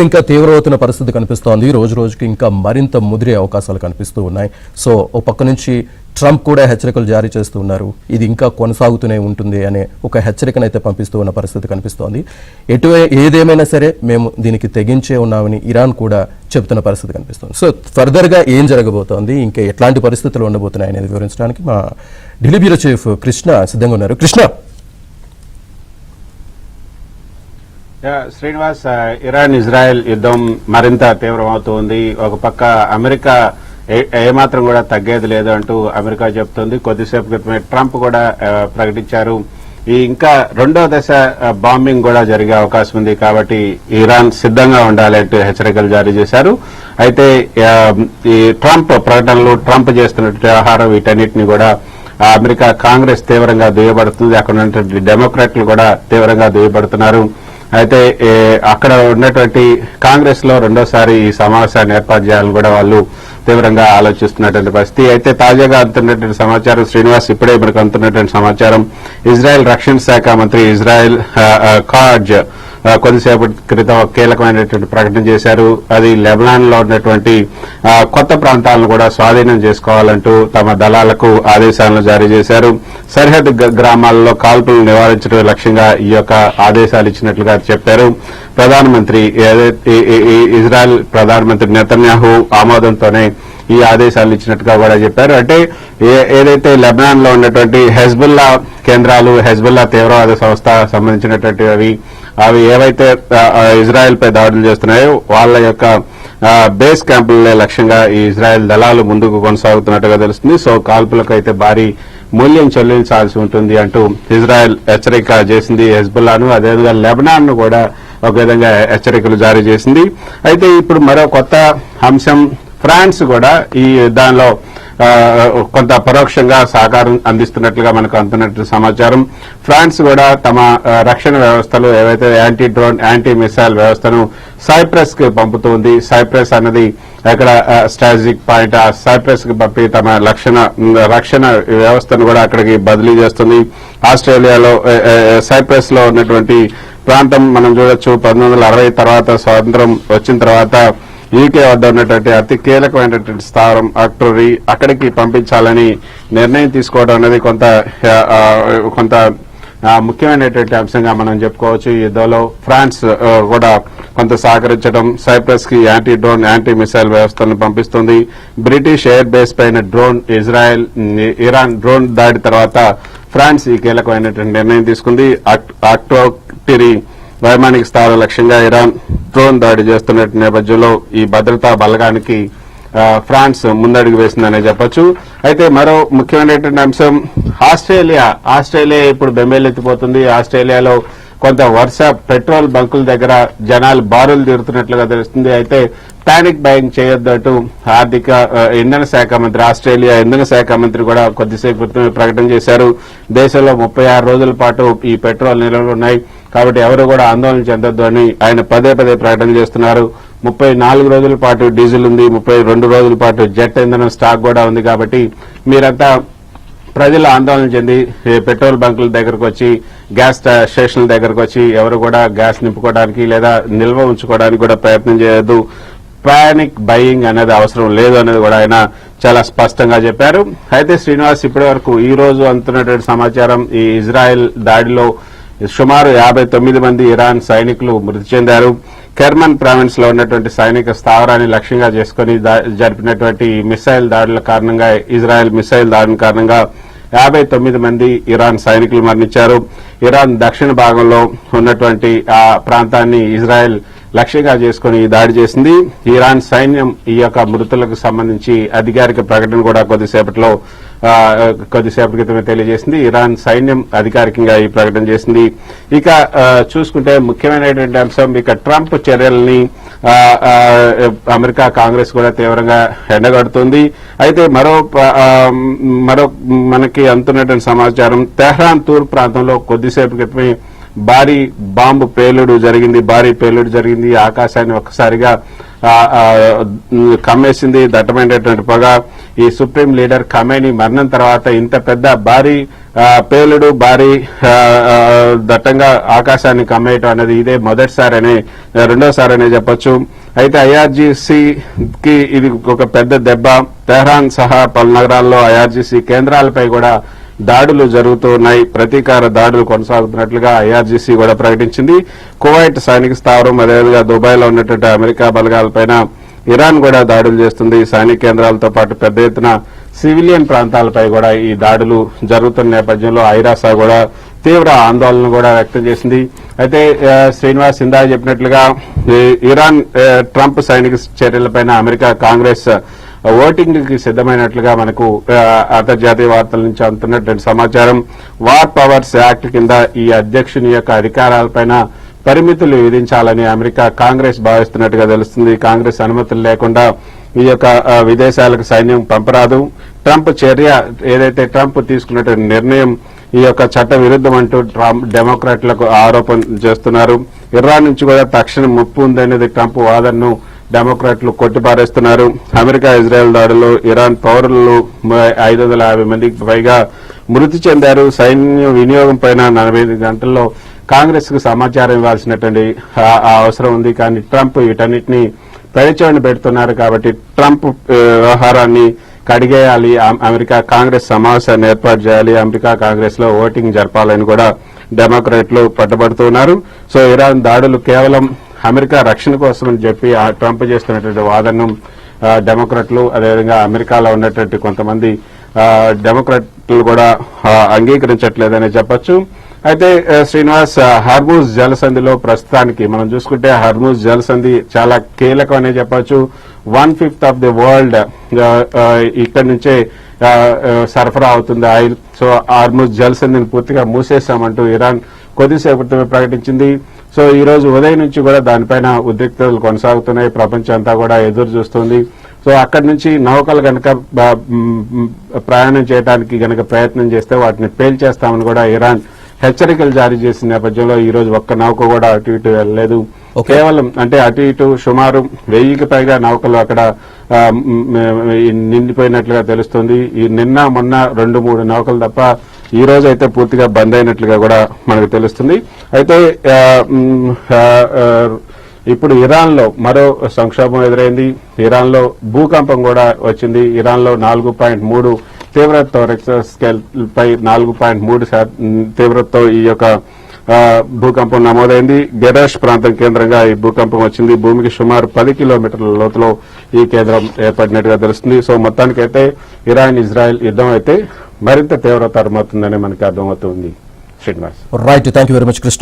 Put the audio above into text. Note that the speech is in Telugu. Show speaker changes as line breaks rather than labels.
ఇంకా తీవ్రమవుతున్న పరిస్థితి కనిపిస్తోంది. రోజు రోజుకి ఇంకా మరింత ముదిరే అవకాశాలు కనిపిస్తూ ఉన్నాయి. సో ఓ పక్క నుంచి ట్రంప్ కూడా హెచ్చరికలు జారీ చేస్తూ ఉన్నారు. ఇది ఇంకా కొనసాగుతూనే ఉంటుంది అనే ఒక హెచ్చరికనైతే పంపిస్తూ ఉన్న పరిస్థితి కనిపిస్తోంది. ఏదేమైనా సరే మేము దీనికి తెగించే ఉన్నామని ఇరాన్ కూడా చెబుతున్న పరిస్థితి కనిపిస్తుంది. సో ఫర్దర్గా ఏం జరగబోతోంది, ఇంకా ఎట్లాంటి పరిస్థితులు ఉండబోతున్నాయి అనేది వివరించడానికి మా ఢిల్లీ బ్యూరో చీఫ్ కృష్ణ సిద్ధంగా ఉన్నారు. కృష్ణ.
శ్రీనివాస్, ఇరాన్ ఇజ్రాయెల్ యుద్ధం మరింత తీవ్రమవుతోంది. ఒక పక్క అమెరికా ఏమాత్రం కూడా తగ్గేది లేదు అంటూ అమెరికా చెబుతోంది. కొద్దిసేపు క్రితమే ట్రంప్ కూడా ప్రకటించారు ఇంకా రెండో దశ బాంబింగ్ కూడా జరిగే అవకాశం ఉంది, కాబట్టి ఇరాన్ సిద్ధంగా ఉండాలంటూ హెచ్చరికలు జారీ చేశారు. అయితే ఈ ట్రంప్ ప్రకటనలు, ట్రంప్ చేస్తున్నటువంటి వ్యవహారం వీటన్నిటిని కూడా అమెరికా కాంగ్రెస్ తీవ్రంగా దుయ్యబడుతుంది. అక్కడ ఉన్నటువంటి డెమోక్రాట్లు కూడా తీవ్రంగా దుయ్యబడుతున్నారు. అయితే అక్కడ ఉన్నటువంటి కాంగ్రెస్ లో రెండోసారి ఈ సమావేశాన్ని ఏర్పాటు చేయాలని కూడా వాళ్ళు తీవ్రంగా ఆలోచిస్తున్నటువంటి పరిస్థితి. అయితే తాజాగా అందుతున్నటువంటి సమాచారం శ్రీనివాస్, ఇప్పుడే మనకు అందుతున్నటువంటి సమాచారం, ఇజ్రాయెల్ రక్షణ శాఖ మంత్రి ఇజ్రాయెల్ కాజ్ కొద్దిసేపటి క్రితం కీలకమైనటువంటి ప్రకటన చేశారు. అది లెబనాన్ లో ఉన్నటువంటి కొత్త ప్రాంతాలను కూడా స్వాధీనం చేసుకోవాలంటూ తమ దళాలకు ఆదేశాలను జారీ చేశారు. సరిహద్దు గ్రామాల్లో కాల్పులను నివారించడం లక్ష్యంగా ఈ యొక్క ఆదేశాలు ఇచ్చినట్లుగా చెప్పారు. ప్రధానమంత్రి ఇజ్రాయెల్ ప్రధానమంత్రి నెతన్యాహు ఆమోదంతోనే ఈ ఆదేశాలు ఇచ్చినట్టుగా కూడా చెప్పారు. అంటే ఏదైతే లెబనాన్ లో ఉన్నటువంటి హెజ్బుల్లా కేంద్రాలు, హెజ్బుల్లా తీవ్రవాద సంస్థ సంబంధించినటువంటి అవి ఏవైతే ఇజ్రాయెల్ పై దాడులు చేస్తున్నాయో వాళ్ళ యొక్క బేస్ క్యాంపులనే లక్ష్యంగా ఈ ఇజ్రాయెల్ దళాలు ముందుకు కొనసాగుతున్నట్టుగా తెలుస్తుంది. సో కాల్పులకు అయితే భారీ మూల్యం చెల్లించాల్సి ఉంటుంది అంటూ ఇజ్రాయెల్ హెచ్చరిక చేసింది హెజ్బుల్లాను. అదేవిధంగా లెబనాన్ ను కూడా ఒక విధంగా హెచ్చరికలు జారీ చేసింది. అయితే ఇప్పుడు మరో కొత్త అంశం, ఫ్రాన్స్ కూడా ఈ యుద్ధాల్లో కొంత పరోక్షంగా సహకారం అందిస్తున్నట్లుగా మనకు అందుతున్నట్టు సమాచారం. ఫ్రాన్స్ కూడా తమ రక్షణ వ్యవస్థలు ఏవైతే యాంటీ డ్రోన్, యాంటీ మిసైల్ వ్యవస్థను సైప్రస్ కి పంపుతుంది. సైప్రస్ అన్నది అక్కడ స్ట్రాటజిక్ పాయింట్. ఆ సైప్రస్ కి పంపి తమ రక్షణ వ్యవస్థను కూడా అక్కడికి బదిలీ చేస్తుంది. ఆస్ట్రేలియాలో సైప్రస్ లో ఉన్నటువంటి ప్రాంతం మనం చూడొచ్చు. 1960 తర్వాత స్వాతంత్రం వచ్చిన తర్వాత యూకే వద్ద ఉన్నటువంటి అతి కీలకమైనటువంటి స్థావరం అక్కడికి పంపించాలని నిర్ణయం తీసుకోవడం అనేది కొంత ముఖ్యమైనటువంటి అంశంగా మనం చెప్పుకోవచ్చు. ఈ యుద్ధంలో ఫ్రాన్స్ కూడా కొంత సహకరించడం, సైప్రస్ కి యాంటీ డ్రోన్, యాంటీ మిసైల్ వ్యవస్థలను పంపిస్తుంది. బ్రిటిష్ ఎయిర్ బేస్ పైన ఇరాన్ డ్రోన్ దాడి తర్వాత ఫ్రాన్స్ ఈ కీలకమైనటువంటి నిర్ణయం తీసుకుంది. అక్టోబర్ వైమానిక స్థావర లక్ష్యంగా ఇరాన్ డ్రోన్ దాడి చేస్తున్న నేపథ్యంలో ఈ భద్రతా బలగానికి ఫ్రాన్స్ ముందడుగు వేసిందనే చెప్పొచ్చు. అయితే మరో ముఖ్యమైనటువంటి అంశం, ఆస్ట్రేలియా ఇప్పుడు బెంబేలెత్తిపోతుంది. ఆస్ట్రేలియాలో కొంత వరుస పెట్రోల్ బంకుల దగ్గర జనాలు బారులు తీరుతున్నట్లుగా తెలుస్తుంది. అయితే పానిక్ బయింగ్ చేయొద్దంటూ ఇంధన శాఖ మంత్రి, ఆస్ట్రేలియా ఇంధన శాఖ మంత్రి కూడా కొద్దిసేపు క్రితమే ప్రకటన చేశారు. దేశంలో 36 రోజుల పాటు ఈ పెట్రోల్ నిల్వలు ఉన్నాయి, కాబట్టి ఎవరు కూడా ఆందోళన చెందొద్దు అని ఆయన పదే ప్రకటన చేస్తున్నారు. 34 రోజుల పాటు డీజిల్ ఉంది, 32 రోజుల పాటు జెట్ ఇంధనం స్టాక్ కూడా ఉంది. కాబట్టి మీరంతా ప్రజలు ఆందోళన చెంది పెట్రోల్ బంకుల దగ్గరకు వచ్చి, గ్యాస్ స్టేషన్ల దగ్గరకు వచ్చి ఎవరు కూడా గ్యాస్ నింపుకోవడానికి లేదా నిల్వ ఉంచుకోవడానికి కూడా ప్రయత్నం చేయొద్దు. పానిక్ బయింగ్ అనేది అవసరం లేదు అనేది కూడా ఆయన చాలా స్పష్టంగా చెప్పారు. అయితే శ్రీనివాస్, ఇప్పటి వరకు ఈ రోజు అందుతున్నటువంటి సమాచారం, ఈ ఇజ్రాయెల్ దాడిలో సుమారు 59 మంది ఇరాన్ సైనికులు మృతి చెందారు. కెర్మన్ ప్రావిన్స్ లో ఉన్నటువంటి సైనిక స్థావరాన్ని లక్ష్యంగా చేసుకుని జరిపినటువంటి మిసైల్ దాడుల కారణంగా, ఇజ్రాయెల్ మిసైల్ దాడుల కారణంగా 59 మంది ఇరాన్ సైనికులు మరణించారు. ఇరాన్ దక్షిణ భాగంలో ఉన్నటువంటి ఆ ప్రాంతాన్ని ఇజ్రాయెల్ లక్ష్యంగా చేసుకుని దాడి చేసింది. ఇరాన్ సైన్యం ఈ యొక్క మృతులకు సంబంధించి అధికారిక ప్రకటన కూడా కొద్దిసేపటి క్రితమే తెలియజేసింది. ఇరాన్ సైన్యం అధికారికంగా ఈ ప్రకటన చేసింది. ఇక చూసుకుంటే ముఖ్యమైనటువంటి అంశం, ఇక ట్రంప్ చర్యల్ని అమెరికా కాంగ్రెస్ కూడా తీవ్రంగా ఎండగడుతుంది. అయితే మరో మనకి అందుతున్నటువంటి సమాచారం, తెహ్రాన్ తూర్పు ప్రాంతంలో కొద్దిసేపు క్రితమే భారీ బాంబు పేలుడు జరిగింది. ఆకాశాన్ని ఒక్కసారిగా కమ్మేసింది దట్టమైనటువంటి పొగ. ఈ సుప్రీం లీడర్ ఖమేనీ మరణం తర్వాత ఇంత పెద్ద భారీ పేలుడు భారీ దట్టంగా ఆకాశాన్ని కమ్మేయటం అనేది ఇదే రెండోసారి చెప్పొచ్చు. అయితే ఐఆర్జీసీ కి ఇది ఒక పెద్ద దెబ్బ. తెహ్రాన్ సహా పలు నగరాల్లో ఐఆర్జీసీ కేంద్రాలపై కూడా దాడులు జరుగుతూ ఉన్నాయి. ప్రతీకార దాడులు కొనసాగుతున్నట్లుగా ఐఆర్జీసీ కూడా ప్రకటించింది. కువైట్ సైనిక స్థావరం, అదేవిధంగా దుబాయ్లో ఉన్నటువంటి అమెరికా బలగాలపైన ఇరాన్ కూడా దాడులు చేస్తుంది. సైనిక కేంద్రాలతో పాటు పెద్ద ఎత్తున సివిలియన్ ప్రాంతాలపై కూడా ఈ దాడులు జరుగుతున్న నేపథ్యంలో ఐరాసా కూడా తీవ్ర ఆందోళన కూడా వ్యక్తం చేసింది. అయితే శ్రీనివాస్ ఇందా చెప్పినట్లుగా ఇరాన్ ట్రంప్ సైనిక చర్యలపైన అమెరికా కాంగ్రెస్ ఓటింగ్ కి సిద్దమైనట్లుగా మనకు అంతర్జాతీయ వార్తల నుంచి అందుతున్నటువంటి సమాచారం. వార్ పవర్స్ యాక్ట్ కింద ఈ అధ్యక్షుని యొక్క అధికారాలపైన పరిమితులు విధించాలని అమెరికా కాంగ్రెస్ భావిస్తున్నట్టుగా తెలుస్తుంది. కాంగ్రెస్ అనుమతులు లేకుండా ఈ యొక్క విదేశాలకు సైన్యం పంపరాదు. ట్రంప్ చర్య ఏదైతే ట్రంప్ తీసుకున్నటువంటి నిర్ణయం ఈ యొక్క చట్ట విరుద్ధం అంటూ డెమోక్రాట్లకు ఆరోపణ చేస్తున్నారు. ఇరాన్ నుంచి కూడా తక్షణ ముప్పు ఉందనేది ట్రంప్ వాదనను డెమోక్రాట్లు కొట్టిపారేస్తున్నారు. అమెరికా ఇజ్రాయెల్ దాడుల్లో ఇరాన్ పౌరులు 550 మందికి పైగా మృతి చెందారు. సైన్య వినియోగం పైన 48 గంటల్లో కాంగ్రెస్ కు సమాచారం ఇవ్వాల్సినటువంటి అవసరం ఉంది. కానీ ట్రంప్ వీటన్నిటిని పెడచెవిన పెడుతున్నారు. కాబట్టి ట్రంప్ వ్యవహారాన్ని కడిగేయాలి, అమెరికా కాంగ్రెస్ సమావేశాన్ని ఏర్పాటు చేయాలి, అమెరికా కాంగ్రెస్ లో ఓటింగ్ జరపాలని కూడా డెమోక్రాట్లు పట్టుబడుతున్నారు. సో ఇరాన్ దాడులు కేవలం అమెరికా రక్షణ కోసం అని చెప్పి ట్రంప్ చేస్తున్నటువంటి వాదనను డెమోక్రాట్లు, అదేవిధంగా అమెరికాలో ఉన్నటువంటి కొంతమంది డెమోక్రాట్లు కూడా అంగీకరించట్లేదని చెప్పొచ్చు. అయితే శ్రీనివాస్, హర్మూజ్ జలసంధిలో ప్రస్తుతానికి మనం చూసుకుంటే హర్మూజ్ జలసంధి చాలా కీలకం అనే చెప్పొచ్చు. 1/5 ఆఫ్ ది వరల్డ్ ఇక్కడి నుంచే సరఫరా అవుతుంది ఆయిల్. సో హర్మూజ్ జలసంధిని పూర్తిగా మూసేశామంటూ ఇరాన్ కొద్దిసేపు క్రితమే ప్రకటించింది. సో ఈ రోజు ఉదయం నుంచి కూడా దానిపైన ఉద్రిక్తతలు కొనసాగుతున్నాయి. ప్రపంచం అంతా కూడా ఎదురు చూస్తుంది. సో అక్కడి నుంచి నౌకలు గనక ప్రయాణం చేయడానికి గనక ప్రయత్నం చేస్తే వాటిని పేల్చేస్తామని కూడా ఇరాన్ హెచ్చరికలు జారీ చేసిన నేపథ్యంలో ఈ రోజు ఒక్క నౌక కూడా అటు ఇటు వెళ్ళలేదు. కేవలం అంటే అటు ఇటు సుమారు 1000కి పైగా నౌకలు అక్కడ నిండిపోయినట్లుగా తెలుస్తుంది. ఈ నిన్న మొన్న 2-3 నౌకలు తప్ప ఈ రోజు అయితే పూర్తిగా బంద్ అయినట్లుగా కూడా మనకు తెలుస్తుంది. అయితే ఇప్పుడు ఇరాన్ లో మరో సంక్షోభం ఎదురైంది. ఇరాన్ లో భూకంపం కూడా వచ్చింది. ఇరాన్ లో 4.3 తీవ్రతతో రిక్టర్ స్కేల్ పై 4.3 తీవ్రతతో ఈ యొక్క భూకంపం నమోదైంది. గెరాష్ ప్రాంతం కేంద్రంగా ఈ భూకంపం వచ్చింది. భూమికి సుమారు 10 కిలోమీటర్ల లోతులో ఈ కేంద్రం ఏర్పడినట్టుగా తెలుస్తుంది. సో మొత్తానికైతే ఇరాన్ ఇజ్రాయెల్ యుద్ధం అయితే మరింత తీవ్రతరమవుతుందని మనకి అర్థమవుతుంది. Srinivas,
right, thank you very much Krishna.